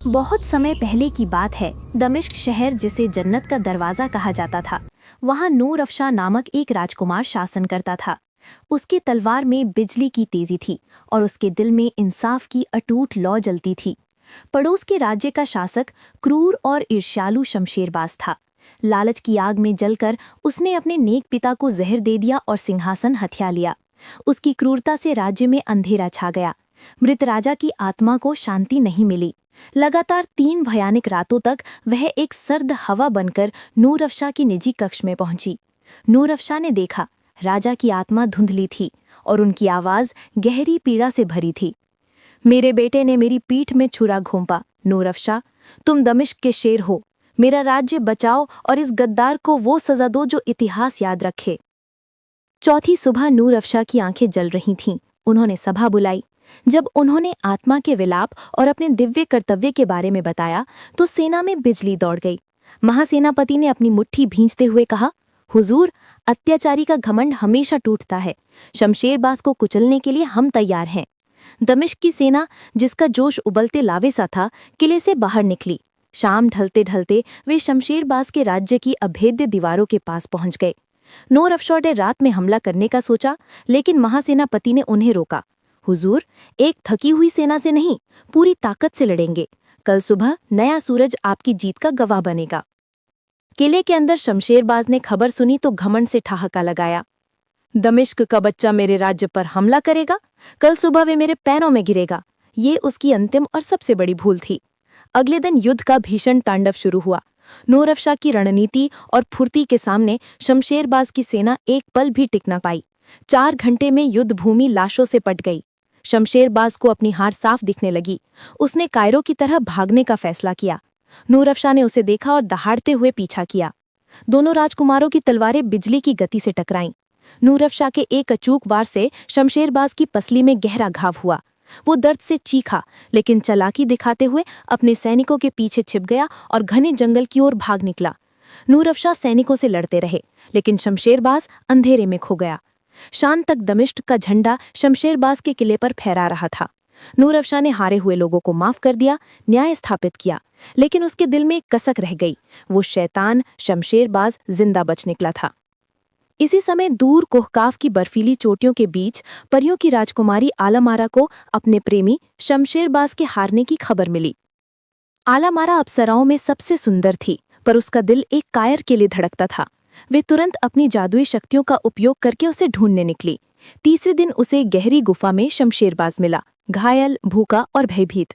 बहुत समय पहले की बात है। दमिश्क शहर, जिसे जन्नत का दरवाजा कहा जाता था, वहाँ नूर अफशा नामक एक राजकुमार शासन करता था। उसकी तलवार में बिजली की तेजी थी और उसके दिल में इंसाफ की अटूट लौ जलती थी। पड़ोस के राज्य का शासक क्रूर और ईर्ष्यालु शमशेरबाज था। लालच की आग में जलकर उसने अपने नेक पिता को जहर दे दिया और सिंहासन हथिया लिया। उसकी क्रूरता से राज्य में अंधेरा छा गया। मृत राजा की आत्मा को शांति नहीं मिली। लगातार 3 भयानक रातों तक वह एक सर्द हवा बनकर नूर अफशा की निजी कक्ष में पहुंची। नूर अफशा ने देखा, राजा की आत्मा धुंधली थी और उनकी आवाज गहरी पीड़ा से भरी थी। मेरे बेटे ने मेरी पीठ में छुरा घोंपा। नूर अफशा, तुम दमिश्क के शेर हो। मेरा राज्य बचाओ और इस गद्दार को वो सजा दो जो इतिहास याद रखे। चौथी सुबह नूर अफशा की आंखें जल रही थीं। उन्होंने सभा बुलाई। जब उन्होंने आत्मा के विलाप और अपने दिव्य कर्तव्य के बारे में बताया तो सेना में बिजली दौड़ गई। महासेनापति ने अपनी मुट्ठी भींचते हुए कहा, हुजूर, अत्याचारी का घमंड हमेशा टूटता है। शमशेरबाज को कुचलने के लिए हम तैयार हैं। दमिश्क की सेना, जिसका जोश उबलते लावे सा था, किले से बाहर निकली। शाम ढलते ढलते वे शमशेरबाज के राज्य की अभेद्य दीवारों के पास पहुंच गए। नूर अफशा ने रात में हमला करने का सोचा, लेकिन महासेनापति ने उन्हें रोका। हुजूर, एक थकी हुई सेना से नहीं, पूरी ताकत से लड़ेंगे। कल सुबह नया सूरज आपकी जीत का गवाह बनेगा। किले के अंदर शमशेरबाज ने खबर सुनी तो घमंड से ठहाका लगाया। दमिश्क का बच्चा मेरे राज्य पर हमला करेगा, कल सुबह वे मेरे पैरों में गिरेगा। ये उसकी अंतिम और सबसे बड़ी भूल थी। अगले दिन युद्ध का भीषण तांडव शुरू हुआ। नूर अफशा की रणनीति और फुर्ती के सामने शमशेरबाज की सेना एक पल भी टिक न पाई। 4 घंटे में युद्ध भूमि लाशों से पट गई। शमशेरबाज को अपनी हार साफ दिखने लगी। उसने कायरो की तरह भागने का फैसला किया। नूर अफशा ने उसे देखा और दहाड़ते हुए पीछा किया। दोनों राजकुमारों की तलवारें बिजली की गति से टकराईं। नूर अफशा के एक अचूक वार से शमशेरबाज की पसली में गहरा घाव हुआ। वो दर्द से चीखा, लेकिन चालाकी दिखाते हुए अपने सैनिकों के पीछे छिप गया और घने जंगल की ओर भाग निकला। नूर अफशा सैनिकों से लड़ते रहे, लेकिन शमशेरबाज अंधेरे में खो गया। शाम तक दमिश्क का झंडा शमशेरबाज के किले पर फहरा रहा था। नूर अफशा ने हारे हुए लोगों को माफ कर दिया, न्याय स्थापित किया, लेकिन उसके दिल में एक कसक रह गई। वो शैतान शमशेरबाज जिंदा बच निकला था। इसी समय दूर कोहकाफ की बर्फीली चोटियों के बीच परियों की राजकुमारी आलामारा को अपने प्रेमी शमशेरबाज के हारने की खबर मिली। आलामारा अप्सराओं में सबसे सुंदर थी, पर उसका दिल एक कायर के लिए धड़कता था। वे तुरंत अपनी जादुई शक्तियों का उपयोग करके उसे ढूंढने निकली। तीसरे दिन उसे गहरी गुफा में शमशेरबाज मिला, घायल, भूखा और भयभीत।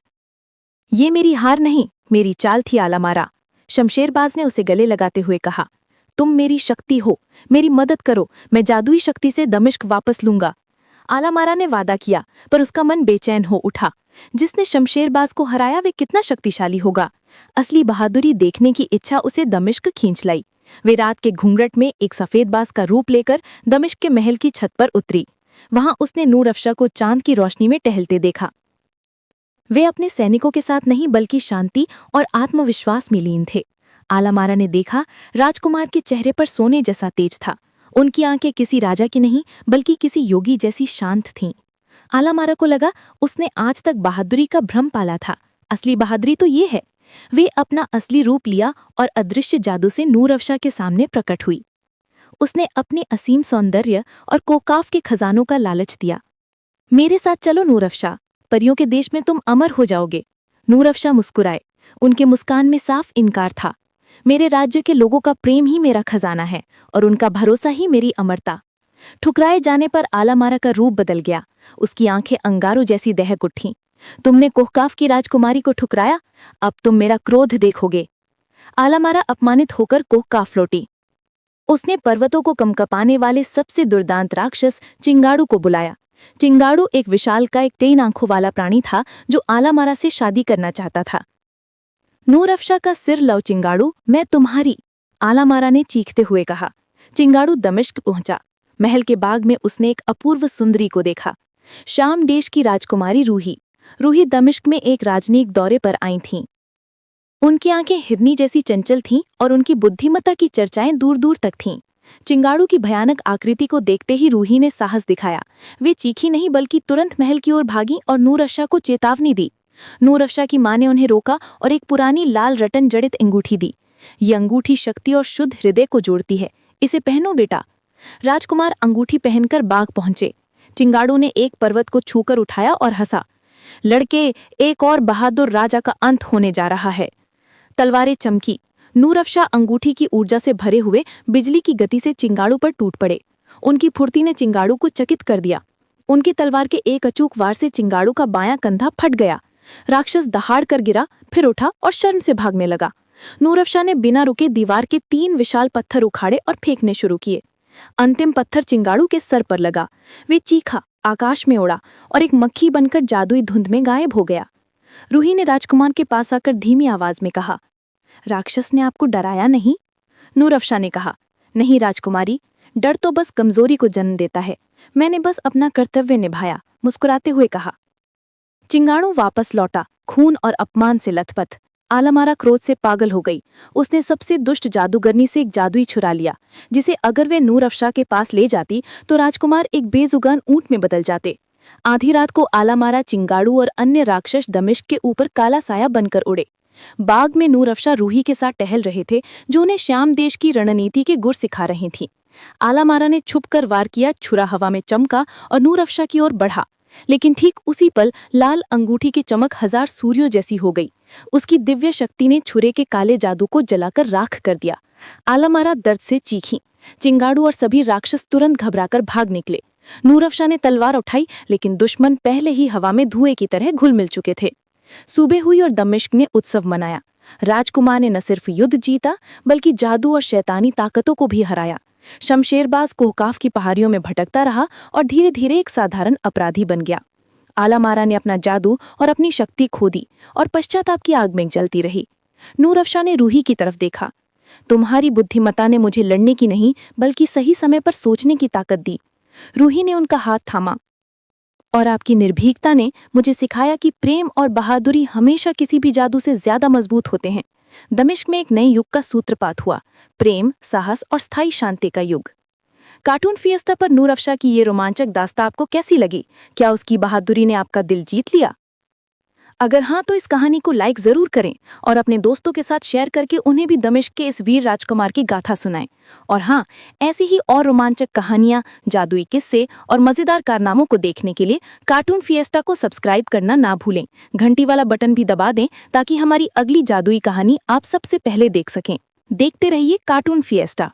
ये मेरी हार नहीं, मेरी चाल थी आलामारा, शमशेरबाज ने उसे गले लगाते हुए कहा। तुम मेरी शक्ति हो, मेरी मदद करो, मैं जादुई शक्ति से दमिश्क वापस लूंगा। आलामारा ने वादा किया, पर उसका मन बेचैन हो उठा। जिसने शमशेरबाज को हराया वे कितना शक्तिशाली होगा। असली बहादुरी देखने की इच्छा उसे दमिश्क खींच लाई। वे रात के घूंघट में एक सफेदबाज का रूप लेकर दमिश्क के महल की छत पर उतरी। वहां उसने नूर अफशा को चांद की रोशनी में टहलते देखा। वे अपने सैनिकों के साथ नहीं, बल्कि शांति और आत्मविश्वास में लीन थे। आलामारा ने देखा, राजकुमार के चेहरे पर सोने जैसा तेज था। उनकी आंखें किसी राजा की नहीं, बल्कि किसी योगी जैसी शांत थीं। आलामारा को लगा उसने आज तक बहादुरी का भ्रम पाला था। असली बहादुरी तो ये है। वे अपना असली रूप लिया और अदृश्य जादू से नूर अफशा के सामने प्रकट हुई। उसने अपने असीम सौंदर्य और कोकाफ के खजानों का लालच दिया। मेरे साथ चलो नूर अफशा, परियों के देश में तुम अमर हो जाओगे। नूर अफशा मुस्कुराए। उनके मुस्कान में साफ इनकार था। मेरे राज्य के लोगों का प्रेम ही मेरा खजाना है और उनका भरोसा ही मेरी अमरता। ठुकराए जाने पर आलामारा का रूप बदल गया। उसकी आंखें अंगारों जैसी दहक उठीं। तुमने कोहकाफ की राजकुमारी को ठुकराया, अब तुम मेरा क्रोध देखोगे। आलामारा अपमानित होकर कोहकाफ लौटी। उसने पर्वतों को कंपकाने वाले सबसे दुर्दांत राक्षस चिंगाड़ू को बुलाया। चिंगाड़ू एक विशालकाय 3 आंखों वाला प्राणी था जो आलामारा से शादी करना चाहता था। नूर अफशा का सिर लो चिंगाड़ू, मैं तुम्हारी, आलामारा ने चीखते हुए कहा। चिंगाड़ू दमिश्क पहुंचा। महल के बाग में उसने एक अपूर्व सुंदरी को देखा। शाम देश की राजकुमारी रूही दमिश्क में एक राजनीतिक दौरे पर आई थीं। उनकी आंखें हिरनी जैसी चंचल थीं और उनकी बुद्धिमत्ता की चर्चाएं दूर दूर तक थीं। चिंगाड़ू की भयानक आकृति को देखते ही रूही ने साहस दिखाया। वे चीखी नहीं, बल्कि तुरंत महल की ओर भागी और नूर अफशा को चेतावनी दी। नूर अफशा की माँ ने उन्हें रोका और एक पुरानी लाल रतन जड़ित अंगूठी दी। ये अंगूठी शक्ति और शुद्ध हृदय को जोड़ती है, इसे पहनो बेटा। राजकुमार अंगूठी पहनकर बाग पहुंचे। चिंगाड़ू ने एक पर्वत को छूकर उठाया और हंसा। लड़के, एक और बहादुर राजा का अंत होने जा रहा है। तलवारें चमकी। नूर अफशा अंगूठी की ऊर्जा से भरे हुए बिजली की गति से चिंगाड़ू पर टूट पड़े। उनकी फुर्ती ने चिंगाड़ू को चकित कर दिया। उनकी तलवार के एक अचूक वार से चिंगाड़ू का बायां कंधा फट गया। राक्षस दहाड़ कर गिरा, फिर उठा और शर्म से भागने लगा। नूर अफशा ने बिना रुके दीवार के 3 विशाल पत्थर उखाड़े और फेंकने शुरू किए। अंतिम पत्थर चिंगाड़ू के सर पर लगा। वे चीखा, आकाश में उड़ा और एक मक्खी बनकर जादुई धुंध में गायब हो गया। रूही ने राजकुमार के पास आकर धीमी आवाज में कहा, राक्षस ने आपको डराया नहीं? नूर अफशा ने कहा, नहीं राजकुमारी, डर तो बस कमजोरी को जन्म देता है। मैंने बस अपना कर्तव्य निभाया, मुस्कुराते हुए कहा। चिंगाड़ू वापस लौटा, खून और अपमान से लथपथ। आलमारा क्रोध से पागल हो गई। उसने सबसे दुष्ट जादूगरनी से एक जादुई छुरा लिया, जिसे अगर वे नूर अफशा के पास ले जाती तो राजकुमार एक बेजुबान ऊंट में बदल जाते। आधी रात को आलामारा चिंगाड़ू और अन्य राक्षस दमिश्क के ऊपर काला साया बनकर उड़े। बाग में नूर अफशा रूही के साथ टहल रहे थे, जो उन्हें श्याम देश की रणनीति के गुर सिखा रही थीं। आलामारा ने छुपकर वार किया, छुरा हवा में चमका और नूर अफशा की ओर बढ़ा। लेकिन ठीक उसी पल लाल अंगूठी की चमक 1000 सूर्यों जैसी हो गई। उसकी दिव्य शक्ति ने छुरे के काले जादू को जलाकर राख कर दिया। आलामारा दर्द से चीखी। चिंगाड़ू और सभी राक्षस तुरंत घबराकर भाग निकले। नूर अफशा ने तलवार उठाई, लेकिन दुश्मन पहले ही हवा में धुएं की तरह घुल मिल चुके थे। सुबह हुई और दमिश्क ने उत्सव मनाया। राजकुमार ने न सिर्फ युद्ध जीता, बल्कि जादू और शैतानी ताकतों को भी हराया। शमशेरबाज कोहकाफ की पहाड़ियों में भटकता रहा और धीरे धीरे एक साधारण अपराधी बन गया। आलामारा ने अपना जादू और अपनी शक्ति खो दी और पश्चाताप की आग में जलती रही। नूर अफशा ने रूही की तरफ देखा। तुम्हारी बुद्धिमत्ता ने मुझे लड़ने की नहीं, बल्कि सही समय पर सोचने की ताकत दी। रूही ने उनका हाथ थामा। और आपकी निर्भीकता ने मुझे सिखाया कि प्रेम और बहादुरी हमेशा किसी भी जादू से ज्यादा मजबूत होते हैं। दमिश्क में एक नए युग का सूत्रपात हुआ, प्रेम, साहस और स्थायी शांति का युग। कार्टून फिएस्टा पर नूर अफशा की ये रोमांचक दास्तां आपको कैसी लगी? क्या उसकी बहादुरी ने आपका दिल जीत लिया? अगर हाँ, तो इस कहानी को लाइक जरूर करें और अपने दोस्तों के साथ शेयर करके उन्हें भी दमिश्क के इस वीर राजकुमार की गाथा सुनाएं। और हाँ, ऐसी ही और रोमांचक कहानियां, जादुई किस्से और मजेदार कारनामों को देखने के लिए कार्टून फिएस्टा को सब्सक्राइब करना ना भूलें। घंटी वाला बटन भी दबा दें ताकि हमारी अगली जादुई कहानी आप सबसे पहले देख सकें। देखते रहिए कार्टून फिएस्टा।